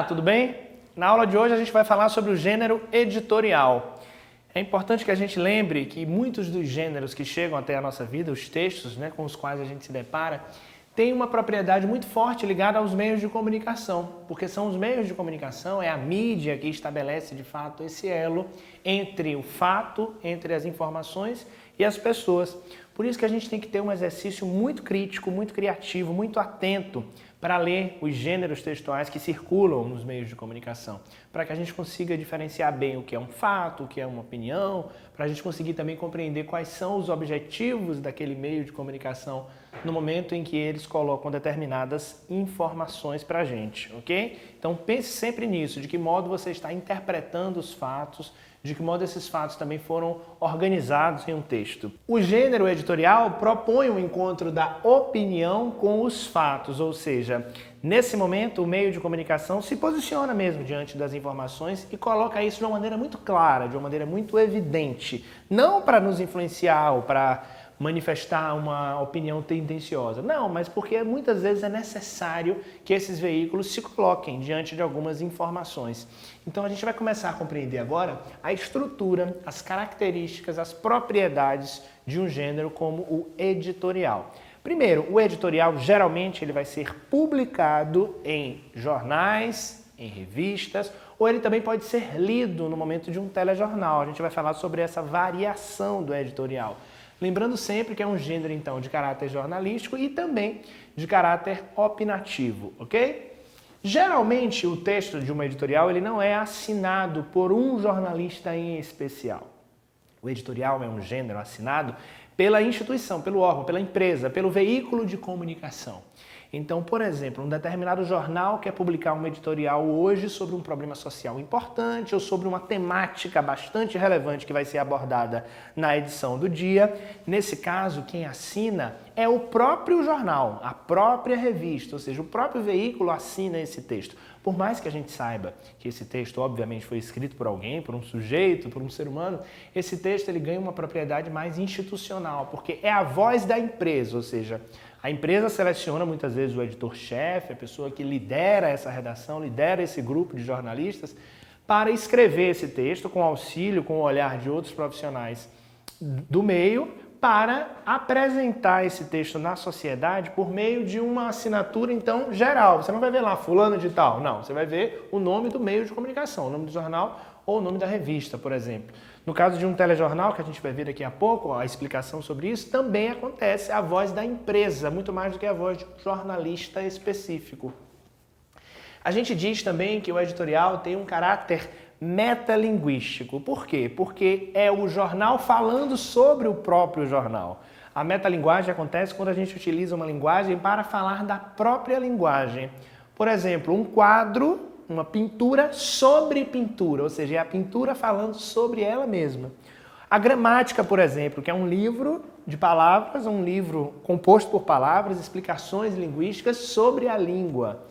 Olá, tudo bem? Na aula de hoje a gente vai falar sobre o gênero editorial. É importante que a gente lembre que muitos dos gêneros que chegam até a nossa vida, os textos com os quais a gente se depara, têm uma propriedade muito forte ligada aos meios de comunicação, porque são os meios de comunicação, é a mídia que estabelece de fato esse elo entre o fato, entre as informações e as pessoas. Por isso que a gente tem que ter um exercício muito crítico, muito criativo, muito atento para ler os gêneros textuais que circulam nos meios de comunicação, para que a gente consiga diferenciar bem o que é um fato, o que é uma opinião, para a gente conseguir também compreender quais são os objetivos daquele meio de comunicação no momento em que eles colocam determinadas informações para a gente, ok? Então pense sempre nisso, de que modo você está interpretando os fatos, de que modo esses fatos também foram organizados em um texto. O gênero editorial propõe um encontro da opinião com os fatos, ou seja, nesse momento o meio de comunicação se posiciona mesmo diante das informações e coloca isso de uma maneira muito clara, de uma maneira muito evidente, não para nos influenciar ou para manifestar uma opinião tendenciosa. Não, mas porque muitas vezes é necessário que esses veículos se coloquem diante de algumas informações. Então a gente vai começar a compreender agora a estrutura, as características, as propriedades de um gênero como o editorial. Primeiro, o editorial geralmente ele vai ser publicado em jornais, em revistas, ou ele também pode ser lido no momento de um telejornal. A gente vai falar sobre essa variação do editorial. Lembrando sempre que é um gênero, então, de caráter jornalístico e também de caráter opinativo, ok? Geralmente, o texto de uma editorial ele não é assinado por um jornalista em especial. O editorial é um gênero assinado pela instituição, pelo órgão, pela empresa, pelo veículo de comunicação. Então, por exemplo, um determinado jornal quer publicar um editorial hoje sobre um problema social importante ou sobre uma temática bastante relevante que vai ser abordada na edição do dia. Nesse caso, quem assina é o próprio jornal, a própria revista, ou seja, o próprio veículo assina esse texto. Por mais que a gente saiba que esse texto, obviamente, foi escrito por alguém, por um sujeito, por um ser humano, esse texto ele ganha uma propriedade mais institucional, porque é a voz da empresa, ou seja, a empresa seleciona muitas vezes o editor-chefe, a pessoa que lidera essa redação, lidera esse grupo de jornalistas, para escrever esse texto com auxílio, com o olhar de outros profissionais do meio, para apresentar esse texto na sociedade por meio de uma assinatura, então, geral. Você não vai ver lá, fulano de tal, não. Você vai ver o nome do meio de comunicação, o nome do jornal ou o nome da revista, por exemplo. No caso de um telejornal, que a gente vai ver daqui a pouco, a explicação sobre isso, também acontece a voz da empresa, muito mais do que a voz de um jornalista específico. A gente diz também que o editorial tem um caráter metalinguístico. Por quê? Porque é o jornal falando sobre o próprio jornal. A metalinguagem acontece quando a gente utiliza uma linguagem para falar da própria linguagem. Por exemplo, um quadro, uma pintura sobre pintura, ou seja, é a pintura falando sobre ela mesma. A gramática, por exemplo, que é um livro de palavras, um livro composto por palavras, explicações linguísticas sobre a língua.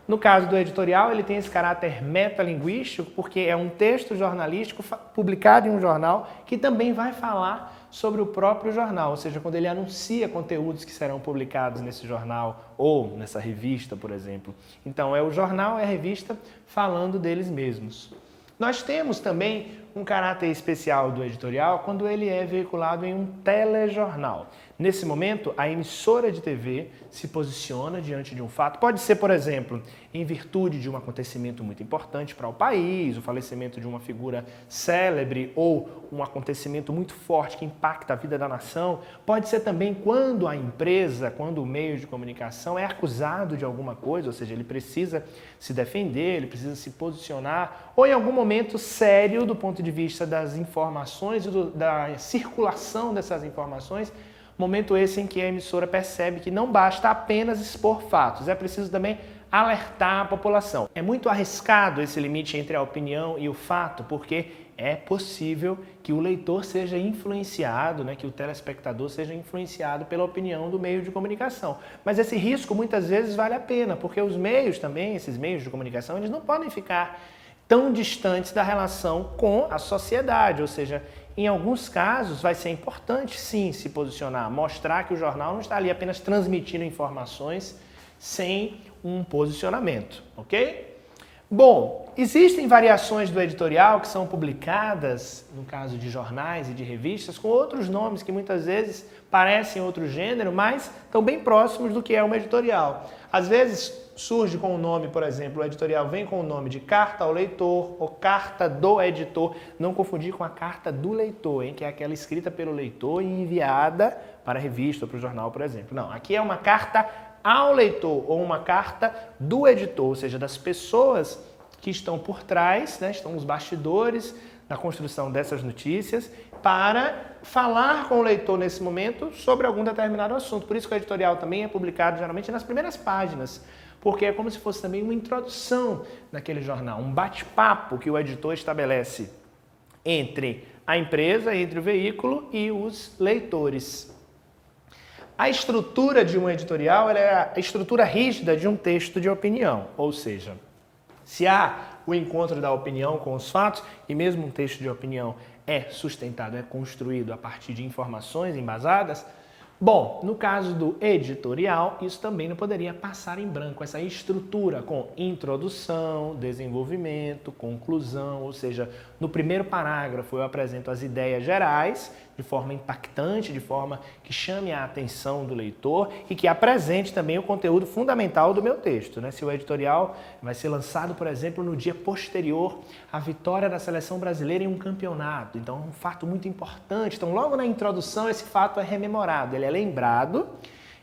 No caso do editorial, ele tem esse caráter metalinguístico porque é um texto jornalístico publicado em um jornal que também vai falar sobre o próprio jornal, ou seja, quando ele anuncia conteúdos que serão publicados nesse jornal ou nessa revista, por exemplo. Então, é o jornal, é a revista falando deles mesmos. Nós temos também um caráter especial do editorial quando ele é veiculado em um telejornal. Nesse momento, a emissora de TV se posiciona diante de um fato. Pode ser, por exemplo, em virtude de um acontecimento muito importante para o país, o falecimento de uma figura célebre ou um acontecimento muito forte que impacta a vida da nação. Pode ser também quando a empresa, quando o meio de comunicação é acusado de alguma coisa, ou seja, ele precisa se defender, ele precisa se posicionar, ou em algum momento sério do ponto de vista das informações e da circulação dessas informações, momento esse em que a emissora percebe que não basta apenas expor fatos, é preciso também alertar a população. É muito arriscado esse limite entre a opinião e o fato, porque é possível que o leitor seja influenciado, que o telespectador seja influenciado pela opinião do meio de comunicação. Mas esse risco muitas vezes vale a pena, porque os meios também, esses meios de comunicação, eles não podem ficar tão distantes da relação com a sociedade, ou seja, em alguns casos vai ser importante sim se posicionar, mostrar que o jornal não está ali apenas transmitindo informações sem um posicionamento, ok? Bom, existem variações do editorial que são publicadas, no caso de jornais e de revistas, com outros nomes que muitas vezes parecem outro gênero, mas estão bem próximos do que é uma editorial. Às vezes surge com o nome, por exemplo, o editorial vem com o nome de carta ao leitor ou carta do editor, não confundir com a carta do leitor, que é aquela escrita pelo leitor e enviada para a revista ou para o jornal, por exemplo. Não, aqui é uma carta ao leitor ou uma carta do editor, ou seja, das pessoas que estão por trás, né, estão nos bastidores da construção dessas notícias, para falar com o leitor nesse momento sobre algum determinado assunto. Por isso que o editorial também é publicado geralmente nas primeiras páginas, porque é como se fosse também uma introdução naquele jornal, um bate-papo que o editor estabelece entre a empresa, entre o veículo e os leitores. A estrutura de um editorial ela é a estrutura rígida de um texto de opinião, ou seja, se há o encontro da opinião com os fatos, e mesmo um texto de opinião é sustentado, é construído a partir de informações embasadas, bom, no caso do editorial, isso também não poderia passar em branco, essa estrutura com introdução, desenvolvimento, conclusão, ou seja, no primeiro parágrafo eu apresento as ideias gerais, de forma impactante, de forma que chame a atenção do leitor e que apresente também o conteúdo fundamental do meu texto, né? Se o editorial vai ser lançado, por exemplo, no dia posterior à vitória da seleção brasileira em um campeonato, então é um fato muito importante, então logo na introdução esse fato é rememorado, ele é lembrado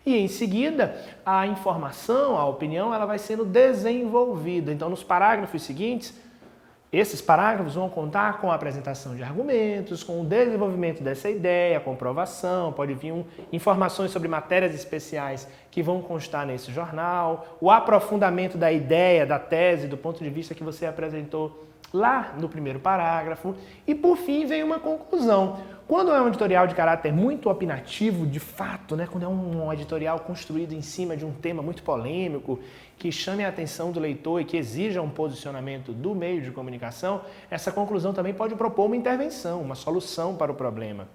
e em seguida a informação, a opinião, ela vai sendo desenvolvida. Então nos parágrafos seguintes, esses parágrafos vão contar com a apresentação de argumentos, com o desenvolvimento dessa ideia, a comprovação, pode vir informações sobre matérias especiais que vão constar nesse jornal, o aprofundamento da ideia, da tese, do ponto de vista que você apresentou lá no primeiro parágrafo e, por fim, vem uma conclusão. Quando é um editorial de caráter muito opinativo, de fato, né, quando é um editorial construído em cima de um tema muito polêmico, que chame a atenção do leitor e que exija um posicionamento do meio de comunicação, essa conclusão também pode propor uma intervenção, uma solução para o problema.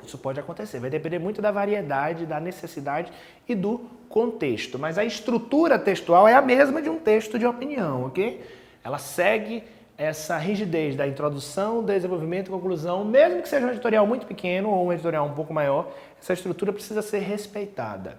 Isso pode acontecer, vai depender muito da variedade, da necessidade e do contexto, mas a estrutura textual é a mesma de um texto de opinião, ok? Ela segue essa rigidez da introdução, desenvolvimento e conclusão, mesmo que seja um editorial muito pequeno ou um editorial um pouco maior, essa estrutura precisa ser respeitada.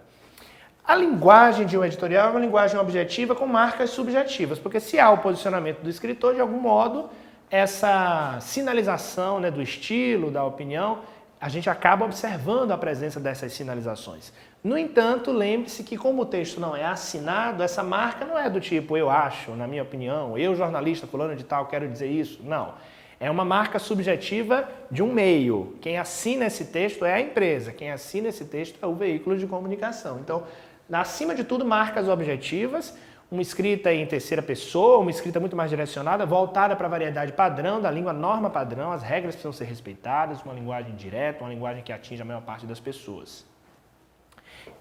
A linguagem de um editorial é uma linguagem objetiva com marcas subjetivas, porque se há o posicionamento do escritor, de algum modo, essa sinalização, né, do estilo, da opinião, a gente acaba observando a presença dessas sinalizações. No entanto, lembre-se que como o texto não é assinado, essa marca não é do tipo eu acho, na minha opinião, eu jornalista fulano de tal quero dizer isso. Não. É uma marca subjetiva de um meio. Quem assina esse texto é a empresa, quem assina esse texto é o veículo de comunicação. Então, acima de tudo, marcas objetivas, uma escrita em terceira pessoa, uma escrita muito mais direcionada, voltada para a variedade padrão da língua, norma padrão, as regras precisam ser respeitadas, uma linguagem direta, uma linguagem que atinge a maior parte das pessoas.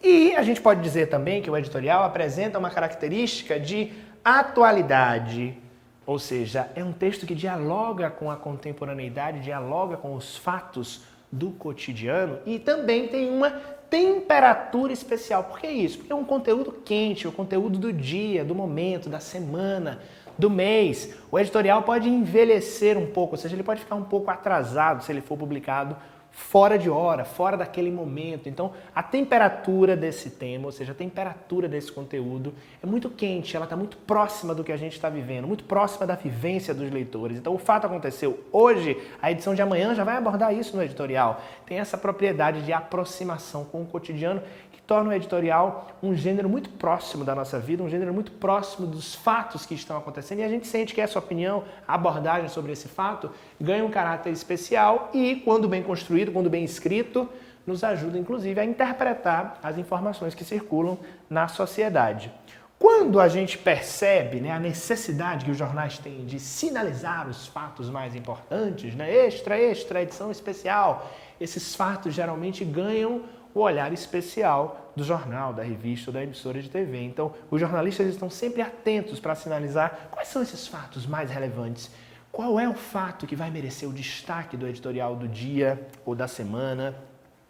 E a gente pode dizer também que o editorial apresenta uma característica de atualidade, ou seja, é um texto que dialoga com a contemporaneidade, dialoga com os fatos do cotidiano e também tem uma temperatura especial. Por que isso? Porque é um conteúdo quente, o conteúdo do dia, do momento, da semana, do mês. O editorial pode envelhecer um pouco, ou seja, ele pode ficar um pouco atrasado se ele for publicado fora de hora, fora daquele momento. Então, a temperatura desse tema, ou seja, a temperatura desse conteúdo é muito quente, ela está muito próxima do que a gente está vivendo, muito próxima da vivência dos leitores. Então, o fato aconteceu hoje, a edição de amanhã já vai abordar isso no editorial. Tem essa propriedade de aproximação com o cotidiano que torna o editorial um gênero muito próximo da nossa vida, um gênero muito próximo dos fatos que estão acontecendo e a gente sente que essa opinião, a abordagem sobre esse fato ganha um caráter especial e, quando bem construído, quando bem escrito, nos ajuda, inclusive, a interpretar as informações que circulam na sociedade. Quando a gente percebe, né, a necessidade que os jornais têm de sinalizar os fatos mais importantes, né, extra, edição especial, esses fatos geralmente ganham o olhar especial do jornal, da revista ou da emissora de TV. Então, os jornalistas estão sempre atentos para sinalizar quais são esses fatos mais relevantes. Qual é o fato que vai merecer o destaque do editorial do dia ou da semana?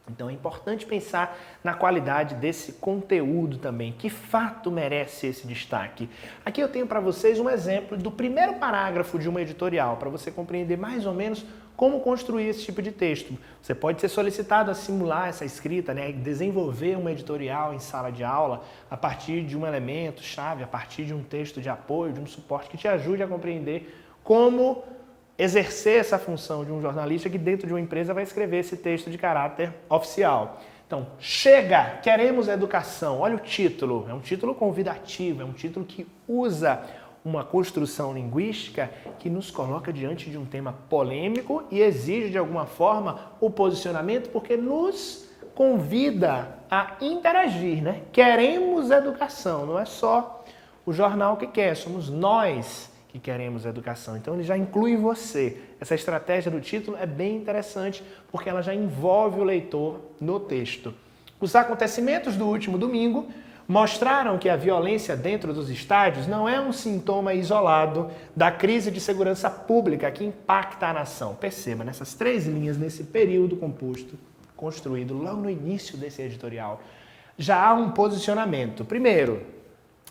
Então é importante pensar na qualidade desse conteúdo também. Que fato merece esse destaque? Aqui eu tenho para vocês um exemplo do primeiro parágrafo de uma editorial, para você compreender mais ou menos como construir esse tipo de texto. Você pode ser solicitado a simular essa escrita, né? Desenvolver uma editorial em sala de aula a partir de um elemento chave, a partir de um texto de apoio, de um suporte que te ajude a compreender como exercer essa função de um jornalista que dentro de uma empresa vai escrever esse texto de caráter oficial. Então, chega, queremos educação. Olha o título, é um título convidativo, é um título que usa uma construção linguística que nos coloca diante de um tema polêmico e exige de alguma forma o posicionamento porque nos convida a interagir, né? Queremos educação, não é só o jornal que quer, somos nós que queremos educação. Então ele já inclui você. Essa estratégia do título é bem interessante porque ela já envolve o leitor no texto. Os acontecimentos do último domingo mostraram que a violência dentro dos estádios não é um sintoma isolado da crise de segurança pública que impacta a nação. Perceba, nessas 3 linhas, nesse período construído logo no início desse editorial, já há um posicionamento. Primeiro,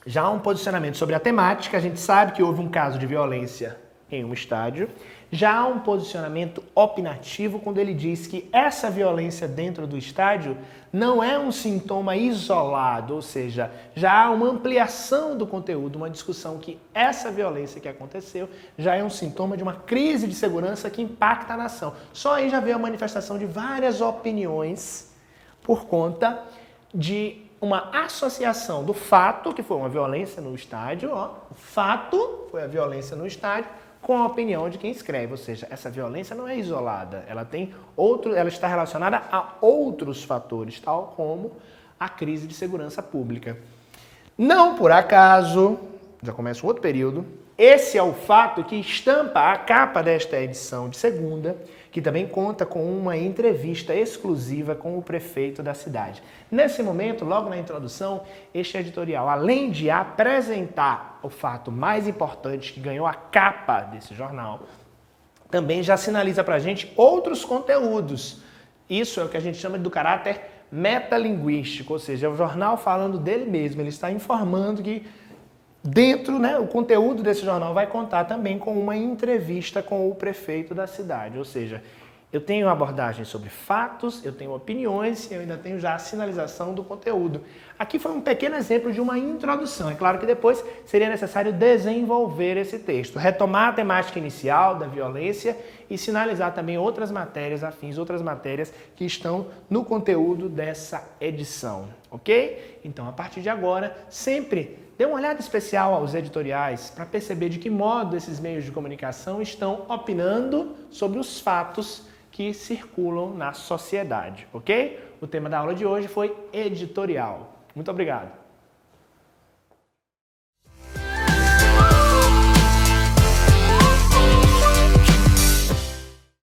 já há um posicionamento sobre a temática, a gente sabe que houve um caso de violência em um estádio. Já há um posicionamento opinativo quando ele diz que essa violência dentro do estádio não é um sintoma isolado, ou seja, já há uma ampliação do conteúdo, uma discussão que essa violência que aconteceu já é um sintoma de uma crise de segurança que impacta a nação. Só aí já veio a manifestação de várias opiniões por conta de uma associação do fato, que foi uma violência no estádio, o fato foi a violência no estádio, com a opinião de quem escreve, ou seja, essa violência não é isolada, ela está relacionada a outros fatores, tal como a crise de segurança pública. Não por acaso, já começa um outro período, esse é o fato que estampa a capa desta edição de segunda, que também conta com uma entrevista exclusiva com o prefeito da cidade. Nesse momento, logo na introdução, este editorial, além de apresentar o fato mais importante que ganhou a capa desse jornal, também já sinaliza para a gente outros conteúdos. Isso é o que a gente chama do caráter metalinguístico, ou seja, é o jornal falando dele mesmo, ele está informando que dentro, o conteúdo desse jornal vai contar também com uma entrevista com o prefeito da cidade, ou seja, eu tenho abordagem sobre fatos, eu tenho opiniões e eu ainda tenho já a sinalização do conteúdo. Aqui foi um pequeno exemplo de uma introdução. É claro que depois seria necessário desenvolver esse texto, retomar a temática inicial da violência e sinalizar também outras matérias afins, outras matérias que estão no conteúdo dessa edição, ok? Então, a partir de agora, sempre dê uma olhada especial aos editoriais para perceber de que modo esses meios de comunicação estão opinando sobre os fatos que circulam na sociedade, ok? O tema da aula de hoje foi editorial. Muito obrigado.